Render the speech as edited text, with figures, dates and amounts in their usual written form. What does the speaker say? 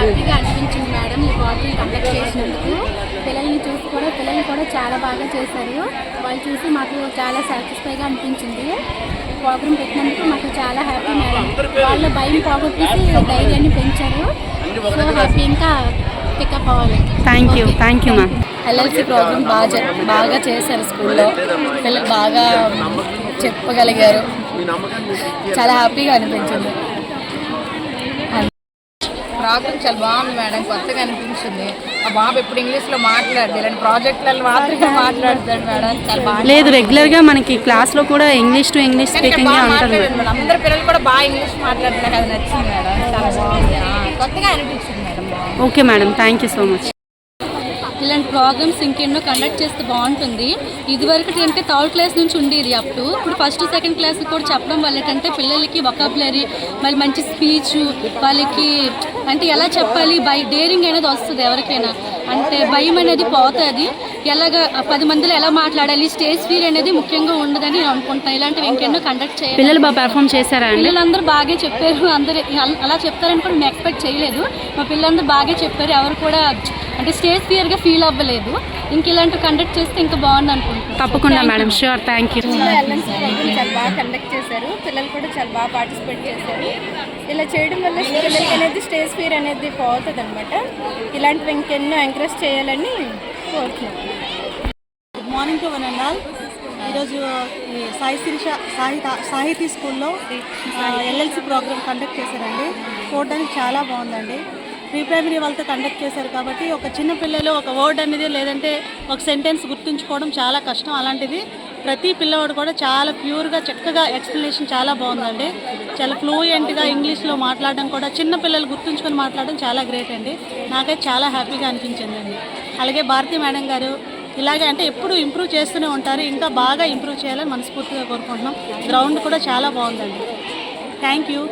హ్యాపీగా అనిపించింది మేడం ఈ ప్రోగ్రామ్ కండక్ట్ చేసినందుకు. పిల్లల్ని కూడా చాలా బాగా చేశారు. వాళ్ళు చూసి మాకు చాలా సాటిస్ఫైగా అనిపించింది. ప్రోగ్రామ్ పెట్టినందుకు మాకు చాలా హ్యాపీ మేడం. వాళ్ళ భయం పోగొట్టేసి ధైర్యాన్ని పెంచారు. సో హ్యాపీ, ఇంకా పికప్ అవ్వాలి. Thank you ma'am. LLC program బాగా చేశారు. స్కూల్లో పిల్లలు బాగా చెప్పగలిగారు. చాలా హ్యాపీగా అనిపించింది. ప్రోగ్రామ్ చాలా బాగుంది మేడం, కొత్తగా అనిపించింది. ఆ బాబు ఎప్పుడు ఇంగ్లీష్లో మాట్లాడదు, ఇలాంటి ప్రాజెక్టులలో మాత్రమే మాట్లాడతాడు మేడం. చాలా బాగా లేదు, రెగ్యులర్గా మనకి క్లాస్లో కూడా ఇంగ్లీష్ టు ఇంగ్లీష్ స్పీకింగ్ ఉంటుంది. అందరు పిల్లలు కూడా బాగా ఇంగ్లీష్ మాట్లాడుతున్నారు, అది నచ్చింది మేడం. చాలా బాగుంది, కొత్తగా అనిపించింది madam. Okay madam, thank you so much. ఇలాంటి ప్రోగ్రామ్స్ ఇంకెన్నో కండక్ట్ చేస్తే బాగుంటుంది. ఇదివరకు అంటే థర్డ్ క్లాస్ నుంచి ఉండేది, ఇప్పుడు ఫస్ట్ సెకండ్ క్లాస్ కూడా చెప్పడం వల్ల ఏంటంటే పిల్లలకి వొకాబులరీ, మళ్ళీ మంచి స్పీచ్, వాళ్ళకి అంటే ఎలా చెప్పాలి, డేరింగ్ అనేది వస్తుంది. ఎవరికైనా అంటే భయం అనేది పోతుంది. ఎలాగ 10 మందిలో ఎలా మాట్లాడాలి, స్టేజ్ ఫీల్ అనేది ముఖ్యంగా ఉండదని నేను అనుకుంటున్నాను. ఇలాంటివి ఇంకెన్నో కండక్ట్ చేయాలి. పిల్లలు బాగా పెర్ఫామ్ చేశారా? పిల్లలందరూ బాగా చెప్పారు. అందరూ అలా చెప్తారని కూడా మేము ఎక్స్పెక్ట్ చేయలేదు. మా పిల్లలందరూ బాగా చెప్పారు. ఎవరు కూడా అంటే స్టేజ్ ఫియర్గా ఫీల్ అవ్వలేదు. ఇంక ఇలాంటివి కండక్ట్ చేస్తే ఇంకా బాగుంది అనుకుంటున్నాను. తప్పకుండా madam, sure, thank you. LLC program చాలా బాగా కండక్ట్ చేశారు. పిల్లలు కూడా చాలా బాగా పార్టిసిపేట్ చేశారు. ఇలా చేయడం వల్ల పిల్లలకి అనేది స్టేజ్ ఫియర్ అనేది పోతుంది అనమాట. ఇలాంటివి ఇంకెన్నో ఎంకరేజ్ చేయాలని కోరుతున్నాను. Good morning to one and all. ఈరోజు సాయి శిరీష సాహితీ స్కూల్లో ఎల్ఎల్సి ప్రోగ్రామ్ కండక్ట్ చేశారండి. చూడడానికి చాలా బాగుందండి. ప్రీ ప్రైమరీ వాళ్ళతో కండక్ట్ చేశారు కాబట్టి ఒక చిన్న పిల్లలు ఒక వర్డ్ అనేది లేదంటే ఒక సెంటెన్స్ గుర్తుంచుకోవడం చాలా కష్టం. అలాంటిది ప్రతి పిల్లవాడు కూడా చాలా ప్యూర్గా చక్కగా ఎక్స్ప్లెనేషన్ చాలా బాగుందండి. చాలా ఫ్లూయెంట్గా ఇంగ్లీష్లో మాట్లాడడం కూడా చిన్న పిల్లలు గుర్తుంచుకొని మాట్లాడడం చాలా గ్రేట్ అండి. నాకైతే చాలా హ్యాపీగా అనిపించిందండి. అలాగే భారతి మేడం గారు ఇలాగే అంటే ఎప్పుడు ఇంప్రూవ్ చేస్తూనే ఉంటారు. ఇంకా బాగా ఇంప్రూవ్ చేయాలని మనస్ఫూర్తిగా కోరుకుంటున్నాం. గ్రౌండ్ కూడా చాలా బాగుందండి. Thank you.